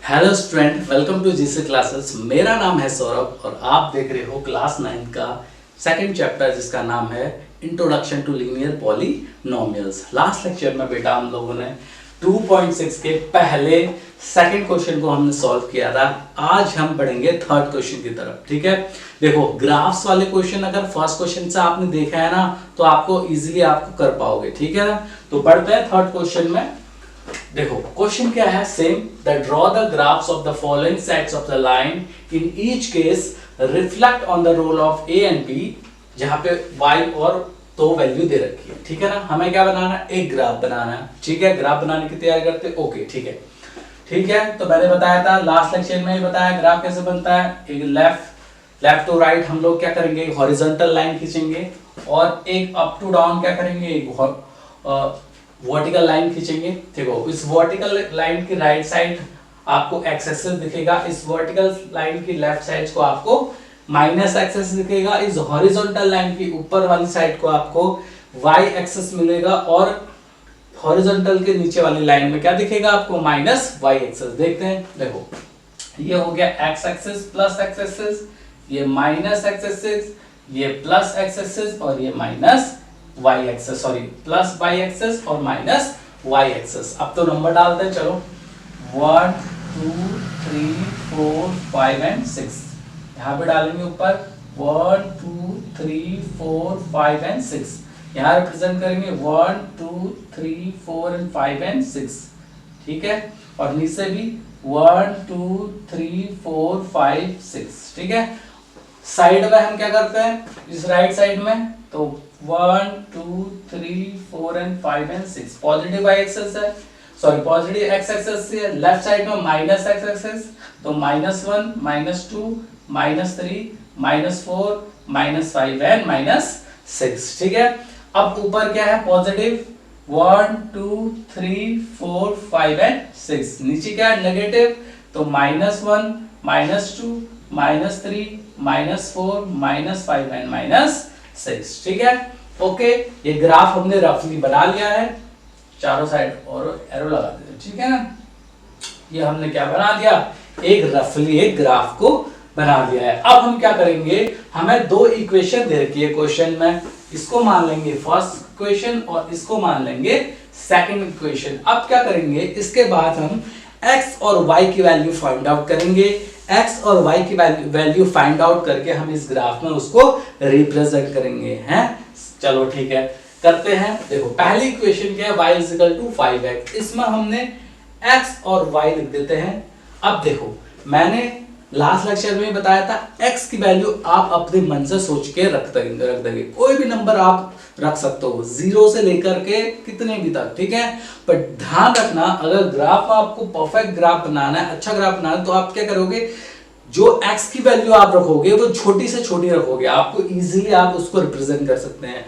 Hello student, welcome to GC classes. मेरा नाम है सौरभ और आप देख रहे हो क्लास 9 का सेकंड चैप्टर जिसका नाम है introduction to linear polynomials. Last lecture में बेटा हम लोगों ने 2.6 के पहले सेकंड क्वेश्चन को हमने सॉल्व किया था। आज हम बढ़ेंगे थर्ड क्वेश्चन की तरफ। ठीक है, देखो ग्राफ्स वाले क्वेश्चन अगर फर्स्ट क्वेश्चन से आपने देखा है ना तो आपको इजीली आपको कर पाओगे। ठीक है ना, तो बढ़ते हैं थर्ड क्वेश्चन में। देखो क्वेश्चन क्या है, same that draw the graphs of the following sets of the line in each case reflect on the role of a and b, जहां पे y और दो वैल्यू दे रखी है। ठीक है ना, हमें क्या बनाना है, एक ग्राफ बनाना है। ठीक है, ग्राफ बनाने की तैयारी करते हैं। ओके ठीक है, ठीक है। तो मैंने बताया था लास्ट लेक्चर में ही बताया ग्राफ कैसे बनता है। एक लेफ्ट टू राइट हम लोग क्या करेंगे, हॉरिजॉन्टल लाइन खींचेंगे और एक अप टू डाउन क्या करेंगे, एक वर्टिकल लाइन खींचेंगे। देखो इस वर्टिकल लाइन की राइट साइड आपको एक्स एक्सिस दिखेगा, इस वर्टिकल लाइन की लेफ्ट साइड को आपको माइनस एक्सिस दिखेगा, इस हॉरिजॉन्टल लाइन की ऊपर वाली साइड को आपको वाई एक्सिस मिलेगा और हॉरिजॉन्टल के नीचे वाली लाइन में क्या दिखेगा आपको, माइनस वाई एक्सिस। देखते हैं, देखो ये हो गया x axis plus x axis, ये माइनस एक्स एक्सिस, ये प्लस एक्स एक्सिस और ये minus y axis, sorry plus y axis और माइनस y एक्सिस। अब तो नंबर डालते हैं, चलो 1 2 3 4 5 एंड 6 यहाँ पे डालेंगे ऊपर 1 2 3 4 5 एंड 6, यहाँ रिप्रेजेंट करेंगे 1 2 3 4 एंड 5 एंड 6। ठीक है, और नीचे भी 1 2 3 4 5 6। ठीक है, साइड में हम क्या करते हैं, इस राइट साइड में तो 1 2 3 4 and 5 and 6 positive y axis है, सॉरी पॉजिटिव x एक्सिस है। लेफ्ट साइड में माइनस x एक्सिस, तो -1 -2 -3 -4 -5 एंड -6। ठीक है, अब ऊपर क्या है, पॉजिटिव 1 2 3 4 5 एंड 6, नीचे क्या है, नेगेटिव, तो -1 -2 -3 -4 -5 एंड -6। ठीक है, ओके। ये ग्राफ हमने रफली बना लिया है, चारों साइड और एरो लगा देते। ठीक है ना, ये हमने क्या बना दिया, एक रफली एक ग्राफ को बना दिया है। अब हम क्या करेंगे, हमें दो इक्वेशन दे रखी है क्वेश्चन में, इसको मान लेंगे फर्स्ट इक्वेशन और इसको मान लेंगे सेकंड इक्वेशन। अब क्या करेंगे, इसके बाद हम x और y की वैल्यू फाइंड आउट करेंगे। x और y की वैल्यू फाइंड आउट करके हम इस ग्राफ में उसको रिप्रेजेंट करेंगे हैं। चलो ठीक है, करते हैं। देखो पहली इक्वेशन क्या है, y = 5x, इसमें हमने x और y लिख देते हैं। अब देखो मैंने लास्ट लेक्चर में बताया था x की वैल्यू आप अपने मन से सोच के रख देंगे, कोई भी नंबर आप रख सकते हो 0 से लेकर के कितने भी तक। ठीक है, पर ध्यान रखना अगर ग्राफ आपको परफेक्ट ग्राफ बनाना है, अच्छा ग्राफ बनाना है, तो आप क्या करोगे, जो x की वैल्यू आप रखोगे वो छोटी से छोटी रखोगे, आपको इजीली आप उसको रिप्रेजेंट कर सकते हैं।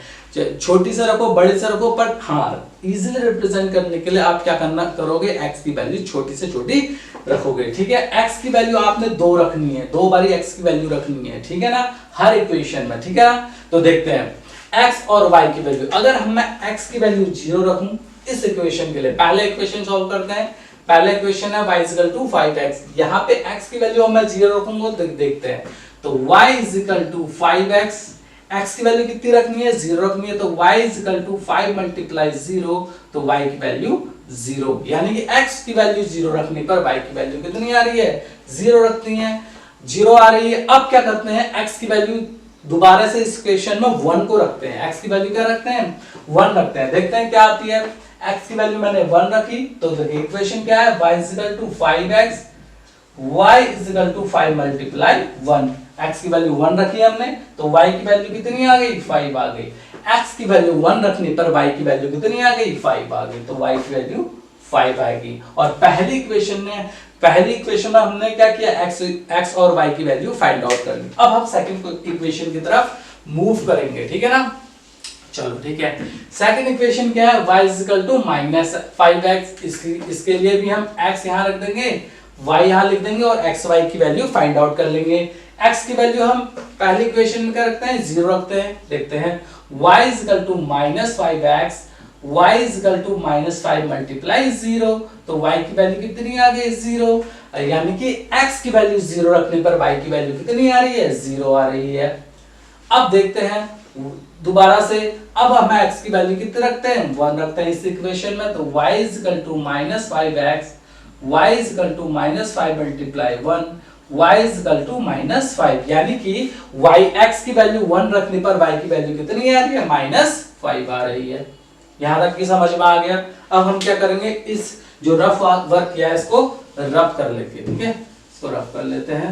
छोटी से रखो बड़े से रखो, पर हाँ इजीली रिप्रेजेंट करने के लिए आप क्या करना करोगे, x की वैल्यू छोटी से छोटी रखोगे। ठीक है, x की वैल्यू आपने 2 रखनी है, 2 बारी x की वैल्यू रखनी है। ठीक है ना, हर इक्वेशन में। ठीक है ना, तो देखते हैं x और y की वैल्यू। अगर मैं x की वैल्यू 0 रखूं इस इक्वेशन के लिए, पहले इक्वेशन सॉल्व करते हैं। पहला इक्वेशन है y = 5x, यहाँ पे x की वैल्यू मैं 0 रखूंगा, देखते हैं। तो y = 5x, x की वैल्यू कितनी रखनी है, 0 रखनी है, तो y = 5 × 0, तो y की वैल्यू 0, यानी कि x की वैल्यू 0 रखने पर y की वैल्यू कितनी आ रही है, 0 रखनी है, 0 आ रही है। अब क्या करते हैं, x की वैल्यू दोबारा से इस इक्वेशन में 1 को रखते हैं, x की वैल्यू क्या रखते हैं, 1 रखते हैं। देखते हैं क्या आती है, x की वैल्यू मैंने 1 रखी, तो देखिए इक्वेशन क्या है, y = 5x, y = 5 × 1, x की वैल्यू 1 रखी हमने, तो y की वैल्यू कितनी आ गई, 5 आ गई। x की वैल्यू 1 रखने पर y की वैल्यू कितनी आ गई, 5 आ गई, तो y की वैल्यू 5 आएगी। और पहली इक्वेशन में हमने क्या किया, x और y की वैल्यू फाइंड आउट कर ली। अब हम सेकंड इक्वेशन की तरफ मूव करेंगे। ठीक है ना, चलो ठीक है। सेकंड इक्वेशन क्या है, y = -5x, इसके लिए भी हम x यहाँ रख देंगे, y यहाँ लिख देंगे और x y की वैल्यू फाइंड आउट कर लेंगे। x की वैल्यू हम पहली इक्वेशन में क्या रखते हैं, 0 रखते हैं। देखते हैं y = -5x, y = -5 × 0, तो y की वैल्यू कितनी आ गई, 0। यानी कि x की वैल्यू 0 रखने पर y की वैल्यू कितनी आ रही है, 0 आ रही है। अब देखते हैं दोबारा से, अब हम x की वैल्यू कितनी रखते हैं, 1 रखते हैं इस इक्वेशन में, तो y equal to -5x, y equal to -5 multiply 1, y equal to -5, यानी कि x की वैल्यू 1 रखने पर y की वैल्यू कितनी आ रही है, -5 आ रही है। यहां तक की समझ में आ गया। अब हम क्या करेंगे, इस जो रफ वर्क किया है इसको रफ कर लेंगे, ठीक है, इसको रफ कर लेते हैं।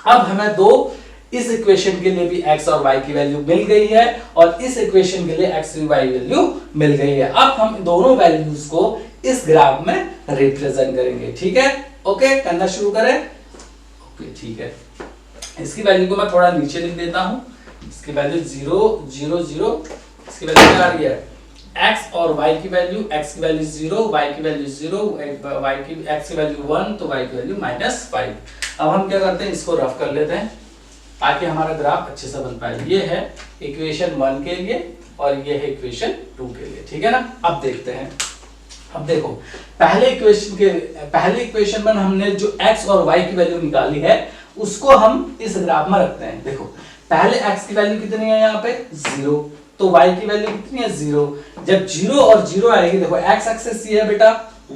अब हमें दो, इस इक्वेशन के लिए भी x और y की वैल्यू मिल गई है और इस इक्वेशन के लिए x और y वैल्यू मिल गई है। अब हम दोनों वैल्यूज को इस ग्राफ में रिप्रेजेंट करेंगे, ठीक है। ओके, करना शुरू करें। ओके, ठीक है, इसकी वैल्यू को मैं थोड़ा नीचे लिख देता हूं। इसकी वैल्यू 0 0 0, इसकी वैल्यू क्या आ रही है, x और y की वैल्यू, x की वैल्यू 0, y की वैल्यू 0, y की x की वैल्यू 1, तो y की वैल्यू -5। अब हम क्या करते हैं, इसको रफ कर लेते हैं ताकि हमारा ग्राफ अच्छे से बन पाए। ये है इक्वेशन 1 के लिए और ये है इक्वेशन 2 के लिए, ठीक है ना। अब देखते हैं, अब देखो पहले इक्वेशन में हमने जो x और y की वैल्यू निकाली है उसको हम इस ग्राफ में रखते हैं। देखो पहले x की वैल्यू कितनी है, यहाँ पे 0, तो y की वैल्यू कितनी है, 0। जब 0 और 0 आएगी, देखो x एक्सिस ये है बेटा,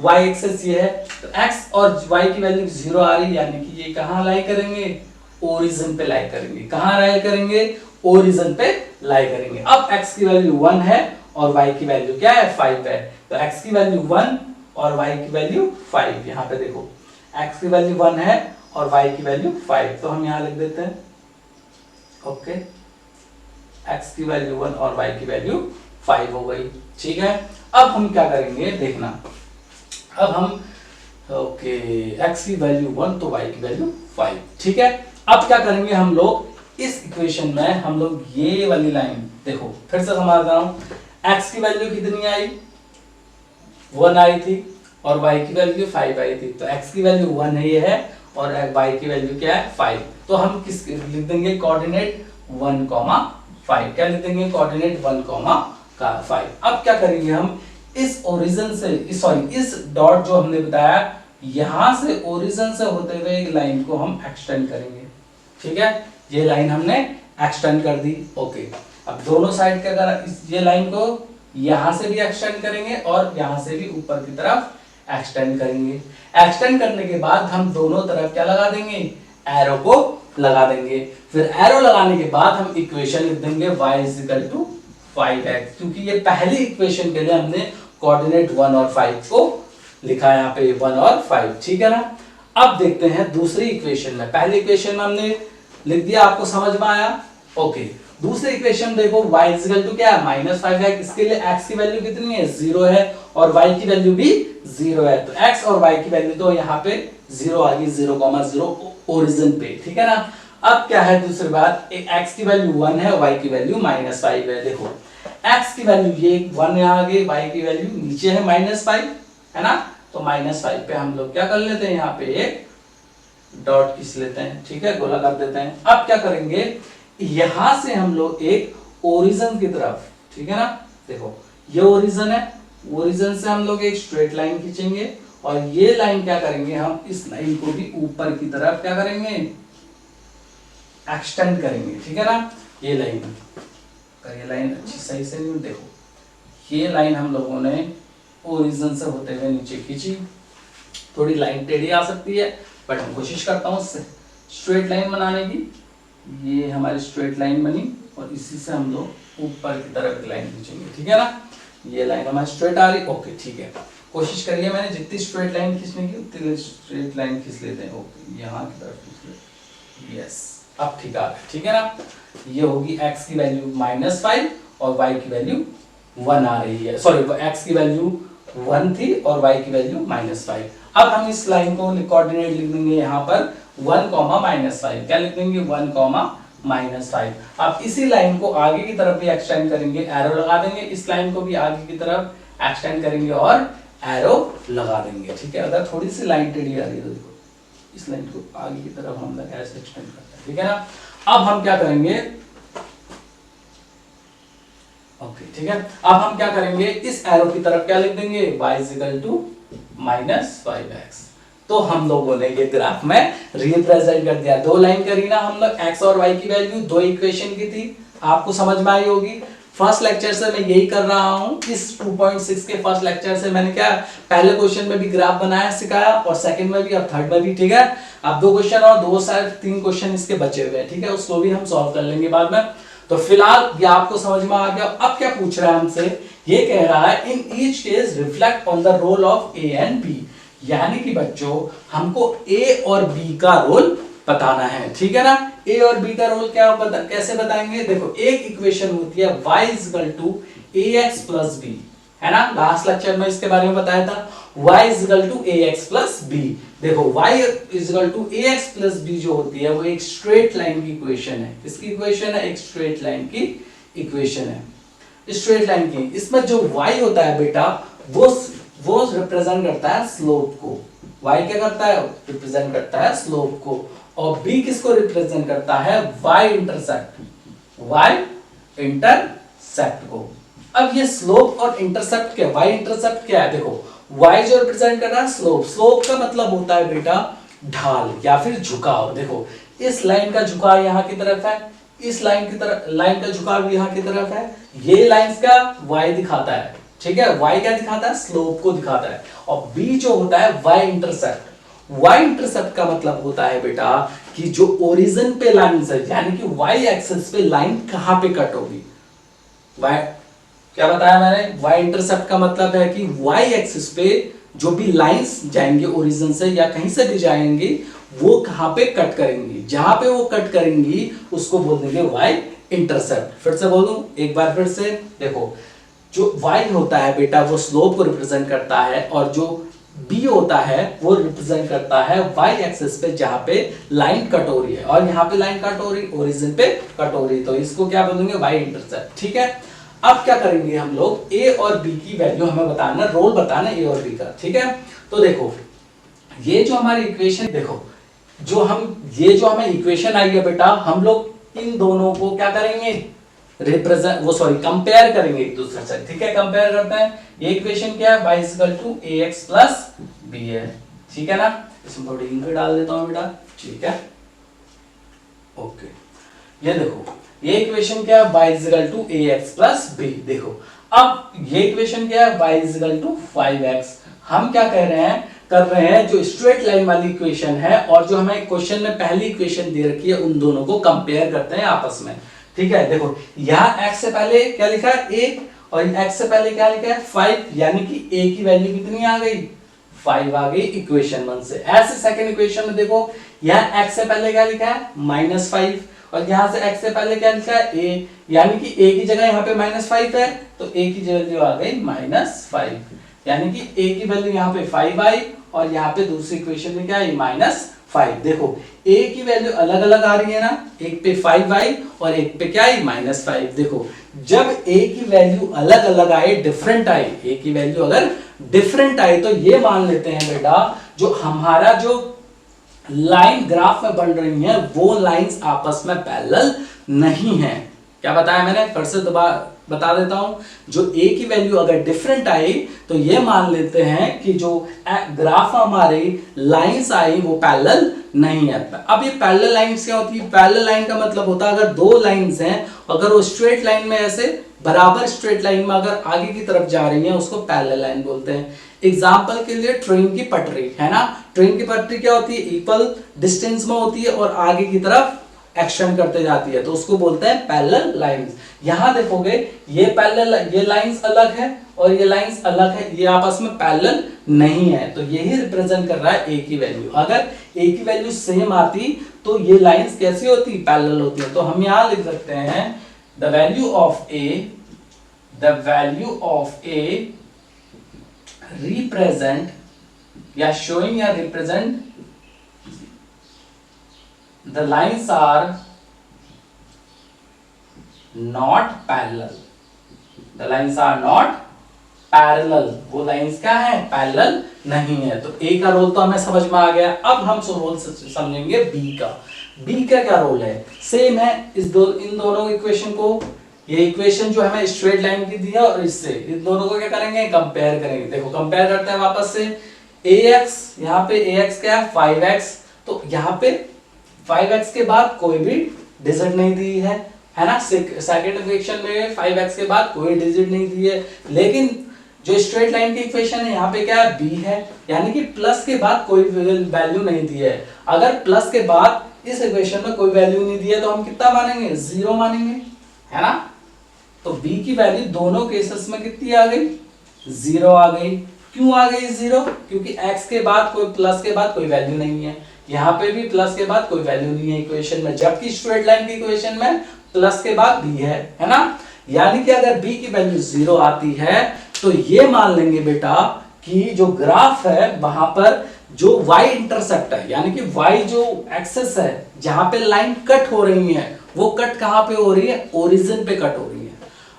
y एक्सिस ये है, तो x और y की वैल्यू 0 आ रही है, यानी कि ये कहां लाई करेंगे, ओरिजिन पे लाई करेंगे। कहां लाई करेंगे, ओरिजिन पे लाई करेंगे। अब x की वैल्यू 1 है और y की वैल्यू क्या है, 5 है, तो x की वैल्यू 1 और y की वैल्यू 5। यहां पे देखो x की वैल्यू 1 है और y की वैल्यू 5, तो हम यहां लिख देते हैं। ओके, x की वैल्यू 1 और y की वैल्यू 5 हो गई, ठीक है। अब हम क्या करेंगे देखना, अब हम ओके x की वैल्यू 1 तो y की वैल्यू 5, ठीक है। अब क्या करेंगे हम लोग, इस इक्वेशन में हम लोग ये वाली लाइन, देखो फिर से समझ रहा हूं, x की वैल्यू कितनी आई, 1 आई थी और y की वैल्यू 5 आई थी, तो x की वैल्यू 1 है और y की वैल्यू क्या है, 5। तो हम किस लिख देंगे, कोऑर्डिनेट 1,5, क्या लिख देंगे, कोऑर्डिनेट 1,5। अब क्या करेंगे हम, इस ओरिजिन से, इस डॉट जो हमने बताया, यहां से ओरिजिन से होते हुए एक लाइन को हम एक्सटेंड करेंगे, ठीक है। ये लाइन हमने एक्सटेंड कर दी। ओके, अब दोनों साइड का अगर ये लाइन को यहां से भी एक्सटेंड करेंगे और यहां से भी ऊपर की तरफ एक्सटेंड करेंगे। एक्सटेंड करने के बाद हम दोनों तरफ क्या लगा देंगे, एरो को लगा देंगे। फिर एरो लगाने के बाद हम इक्वेशन लिख देंगे y इक्वल टू 5x, क्योंकि ये पहली इक्वेशन के लिए हमने कोऑर्डिनेट 1 और 5 को लिखा है, यहाँ पे 1 और 5, ठीक है ना। अब देखते हैं दूसरी इक्वेशन में, पहली इक्वेशन में हमने लिख दिया, आपको समझ में आया। ओके, दूसरी इक्वेशन देखो, y इक्वल टू क्या है, -5x, इसके लिए x की वैल्यू कितनी है, 0 है और y की वैल्यू भी 0 है, तो x और y की वैल्यू तो यहाँ पे 0 आ गई, 0,0 ओरिजिन पे, ठीक है ना। अब क्या है दूसरी बात, x की वैल्यू 1 है, y की वैल्यू -5 है। देखो x की वैल्यू ये 1 यहाँ आ गई, y की वैल्यू नीचे है -5, है ना, तो -5 पे हम लोग क्या कर लेते हैं, यहाँ पे एक डॉट खींच लेते हैं, ठीक है, गोला कर देते हैं। अब क्या करेंगे, यहां से हम लोग एक ओरिजिन की तरफ, ठीक है ना, देखो ये ओरिजिन है, ओरिजिन से हम लोग एक स्ट्रेट लाइन खींचेंगे और ये लाइन क्या करेंगे, हम इस लाइन को भी ऊपर की तरफ क्या करेंगे, एक्सटेंड करेंगे, ठीक है ना। ये लाइन, अगर ये लाइन अच्छी सही से नहीं, देखो ये लाइन हम लोगों ने ओरिजिन से होते हुए नीचे खींची, थोड़ी लाइन टेढ़ी आ सकती है बट हम कोशिश करता हूँ स्ट्रेट लाइन बनाने की। ये हमारी स्ट्रेट लाइन बनी और इसी से हम लोग ऊपर की तरफ एक लाइन खींचेंगे, ठीक है ना। ये लाइन हमारी स्ट्रेट आ रही, ओके ठीक है, कोशिश करिए, मैंने जितनी स्ट्रेट लाइन खींचने की उतनी स्ट्रेट लाइन खींच लेते हैं। ओके, यहाँ की तरफ खींच लेते, यस, अब ठीक आ, ठीक है ना। ये होगी x की वैल्यू -5 और y की वैल्यू 1 आ रही है, सॉरी x की वैल्यू 1 थी और y की वैल्यू -5। अब हम इस लाइन को कोऑर्डिनेट लिख देंगे यहाँ पर 1, -5, क्या लिख देंगे, 1, -5। अब इसी लाइन को आगे की तरफ भी एक्सटेंड करेंगे, एरो लगा देंगे, इस लाइन को भी आगे की तरफ एक्सटेंड करेंगे और एरो लगा देंगे, ठीक है। अगर थोड़ी सी लाइन टेढ़ी आ रही है तो देखो इस लाइन को आगे की तरफ हम ऐसे एक्सटेंड करते हैं, ठीक है ना। अब हम क्या करेंगे, ओके ठीक है, अब हम क्या करेंगे, इस एरो की तरफ क्या लिख देंगे, y इक्वल टू -5x, तो हम लोगों ने ये ग्राफ में रिप्रेजेंट कर दिया। दो लाइन करी ना हम लोग, एक्स और वाई की वैल्यू दो इक्वेशन की थी, आपको समझ में आई होगी। फर्स्ट लेक्चर से मैं यही कर रहा हूं, इस 2.6 के फर्स्ट लेक्चर से मैंने क्या पहले क्वेश्चन में भी ग्राफ बनाया सिखाया और सेकंड में भी, अब थर्ड में भी, ठीक है। अब दो क्वेश्चन और दो शायद तीन क्वेश्चन इसके बचे हुए हैं, ठीक है, उसको भी हम सॉल्व कर लेंगे बाद में। तो फिलहाल ये आपको समझ में आ गया। अब क्या पूछ रहा है हमसे, ये कह रहा है in each case reflect on the role of a and b, यानी कि बच्चों हमको ए और बी का रोल बताना है, ठीक है ना। ए और बी का रोल क्या कैसे बताएंगे, देखो एक इक्वेशन होती है y = ax + b, है ना। लास्ट लेक्चर में इसके बारे में बताया था, y = ax + b। देखो y = ax + b जो होती है वो एक स्ट्रेट लाइन की इक्वेशन है। किसकी इक्वेशन है, एक स्ट्रेट लाइन की इक्वेशन है, स्ट्रेट लाइन की। इसमें जो y होता है बेटा वो रिप्रेजेंट करता है स्लोप को। y क्या करता है, रिप्रेजेंट करता है स्लोप को। और b किसको रिप्रेजेंट करता है, y इंटरसेप्ट को। अब ये स्लोप और इंटरसेप्ट क्या, y इंटरसेप्ट क्या है, देखो y जो रिप्रेजेंट कर रहा है स्लोप का मतलब होता है बेटा ढाल या फिर झुकाव। देखो इस लाइन का झुकाव यहाँ की तरफ है, इस लाइन का झुकाव यहाँ की तरफ है। ये लाइंस का y दिखाता है, ठीक है, y क्या दिखाता है, स्लोप को दिखाता है। और b जो होता है y इंटरसेप्ट का मतलब होता है बेटा कि जो ओरिजिन पे लाइन है, यानी कि y एक्सिस पे लाइन कहां पे कट होगी। y क्या बताया मैंने, y इंटरसेप्ट का मतलब है कि y एक्सिस पे जो भी लाइंस जाएंगे ओरिजिन से या कहीं से भी जाएंगी वो कहां पे कट करेंगी, जहां पे वो कट करेंगी उसको बोल देंगे y इंटरसेप्ट। फिर से बोलूं एक बार फिर से, देखो जो y होता है बेटा वो स्लोप को रिप्रेजेंट करता है और जो b होता है वो रिप्रेजेंट करता है y एक्सिस पे जहां पे लाइन कट हो रही है, और यहाँ पे लाइन कट हो रही ओरिजिन पे कट हो रही, तो इसको क्या बोलेंगे, y इंटरसेप्ट, ठीक है। अब क्या करेंगे हम लोग, a और b की वैल्यू हमें बताना, रोल बताना a और b का, ठीक है। तो देखो ये जो हमारी इक्वेशन, देखो ये जो हमें इक्वेशन आई है बेटा, हम लोग इन दोनों को क्या करेंगे, कंपेयर करेंगे एक दूसरे से, ठीक है। कंपेयर करते हैं, ये इक्वेशन क्या है, y = ax + b है, ठीक है ना। इसमें थोड़ी इंक डाल देता हूं बेटा, ठीक है, ओके। ये देखो ये इक्वेशन क्या है, y = ax + b। देखो अब ये इक्वेशन क्या है, y = 5x। हम क्या कर रहे हैं जो स्ट्रेट लाइन वाली इक्वेशन है और जो हमें क्वेश्चन में पहली इक्वेशन दे रखी है उन दोनों को कंपेयर करते हैं आपस में, ठीक है। देखो यहाँ x से पहले क्या लिखा है, a, और x से पहले क्या लिखा है, 5, यानी कि a की वैल्यू कितनी आ गई, 5 आ गई इक्वेशन 1 से। ऐसे सेकंड इक्वेशन में देखो यहाँ x से पहले क्या लिखा है, -5, और यहाँ से x से पहले क्या लिखा है, a, यानी कि a की जगह यहाँ पे -5 है तो a की वैल्यू आ गई -5, यानी कि a की वैल्यू यहाँ पे 5 आई और यहाँ पे दूसरी इक्वेशन में क्या आई, -5। देखो a की वैल्यू अलग अलग आ रही है ना, एक पे 5 आई और एक पे क्या आई, -5। देखो जब a की वैल्यू अलग अलग आए, डिफरेंट आई, a की वैल्यू अगर डिफरेंट आई तो ये मान लेते हैं बेटा जो हमारा जो लाइन ग्राफ में बन रही है वो लाइंस आपस में पैरेलल नहीं है। क्या बताया मैंने, फिर से बता देता हूं, जो a की वैल्यू अगर डिफरेंट आई तो ये मान लेते हैं कि जो ग्राफ हमारे लाइंस आई वो पैरेलल नहीं है। अब ये पैरेलल लाइंस क्या होती है, पैरेलल लाइन का मतलब होता है अगर दो लाइंस हैं, अगर वो स्ट्रेट लाइन में ऐसे बराबर स्ट्रेट लाइन में अगर आगे की तरफ जा रही है उसको पैरेलल लाइन बोलते हैं। एग्जाम्पल के लिए ट्रेन की पटरी है ना, ट्रेन की पटरी क्या होती है, इक्वल डिस्टेंस में होती है और आगे की तरफ एक्सटेंड करते जाती है तो उसको बोलते हैं पैरेलल लाइंस। यहां देखोगे ये लाइंस अलग है और ये लाइंस अलग है, ये आपस में पैरेलल नहीं है, तो यही रिप्रेजेंट कर रहा है a की वैल्यू। अगर a की वैल्यू सेम आती तो ये लाइंस कैसी होती, पैरेलल होती है। तो हम यहां लिख सकते हैं the value of a represent या showing या represent the lines are not parallel, the lines are not parallel, वो लाइंस क्या है, पैरेलल नहीं है। तो a का रोल तो हमें समझ में आ गया। अब हम रोल समझेंगे b का। b का क्या रोल है, सेम है, इन दोनों इक्वेशन को, ये इक्वेशन जो हमें स्ट्रेट लाइन की दी है और इससे इन दोनों को क्या करेंगे, कंपेयर करेंगे। देखो कंपेयर करते हैं वापस से, ax, यहाँ पे ax क्या है 5x, तो यहाँ पे 5x के बाद कोई भी डिजिट नहीं दी है ना। सेकंड इक्वेशन में 5x के बाद कोई डिजिट नहीं दी है, लेकिन जो स्ट्रेट लाइन की इक्वेशन है यहाँ पे क्या है b है, यानी कि प्लस के बाद कोई वैल्यू नहीं दी है। अगर प्लस के बाद इस इक्वेशन में कोई वैल्यू नहीं दी है तो हम कितना मानेंगे, 0 मानेंगे, है ना। तो b की वैल्यू दोनों केसेस में कितनी आ गई, 0 आ गई। क्यों आ गई 0, क्योंकि x के बाद कोई प्लस के बाद कोई वैल्यू नहीं है, यहाँ पे भी प्लस के बाद कोई वैल्यू नहीं है इक्वेशन में, जबकि स्ट्रेट लाइन की इक्वेशन में प्लस के बाद b है ना। यानी कि अगर b की वैल्यू 0 आती है तो ये मान लेंगे बेटा कि जो ग्राफ है वहां पर जो y इंटरसेप्ट है, यानी कि y जो एक्सेस है जहां पे लाइन कट हो रही है, वो कट कहां पे हो रही है, ओरिजिन पे कट हो रही है।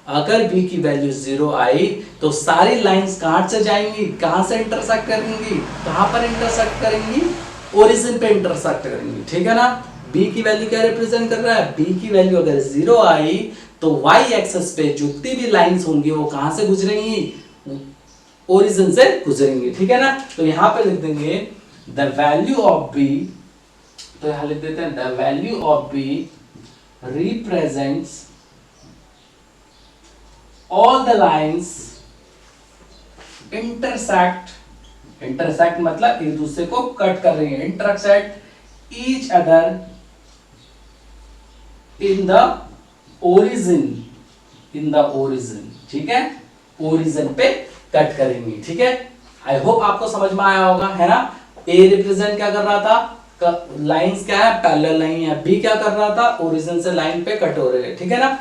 अगर b की वैल्यू 0 आई तो सारी लाइंस कहां से जाएंगी, कहां से इंटरसेक्ट करेंगी, कहां पर इंटरसेक्ट करेंगी, ओरिजिन पे इंटरसेक्ट करेंगी, ठीक है ना। b की वैल्यू क्या रिप्रेजेंट कर रहा है, b की वैल्यू अगर 0 आई तो y एक्सेस पे जितनी भी लाइंस होंगी वो कहां से गुजरेंगी, ओरिजिन से गुजरेंगी, ठीक है ना। तो यहां पे लिख देंगे द वैल्यू ऑफ b, तो यहां लिख देते हैं the value of b represents all the lines intersect मतलब एक दूसरे को कट कर रही है, intersect each other in the origin, ठीक है, ओरिजिन पे कट करेंगे, ठीक है। आई होप आपको समझ में आया होगा, है ना। ए रिप्रेजेंट क्या कर रहा था, लाइंस क्या है, पैरेलल नहीं है, बी क्या कर रहा था, ओरिजिन से लाइन पे कट हो रहे हैं, ठीक है ना।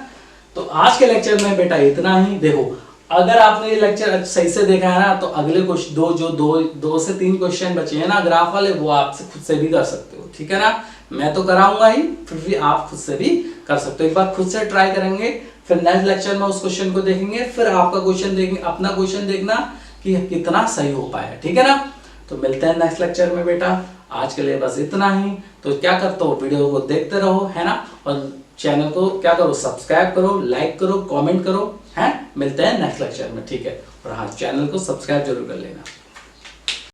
तो आज के लेक्चर में बेटा इतना ही। देखो अगर आपने ये लेक्चर सही से देखा है ना तो अगले कुछ दो से तीन क्वेश्चन बचे हैं ना ग्राफ वाले, वो आप खुद से भी कर सकते हो, ठीक है ना। मैं तो कराऊंगा ही, फिर भी आप खुद से भी कर सकते हो। एक बार खुद से ट्राई करेंगे, फिर नेक्स्ट लेक्चर में उस क्वेश्चन को देखेंगे, फिर आपका क्वेश्चन देखेंगे, अपना क्वेश्चन देखना कि कितना सही हो पाया, ठीक है ना। तो मिलते हैं नेक्स्ट लेक्चर में बेटा, आज के लिए बस इतना ही। तो क्या करते हो, वीडियो को देखते रहो, है ना, और चैनल को क्या करो, सब्सक्राइब करो, लाइक करो, कमेंट करो, हैं। मिलते हैं नेक्स्ट लेक्चर में, ठीक है। और हाँ, चैनल को सब्सक्राइब जरूर कर लेना।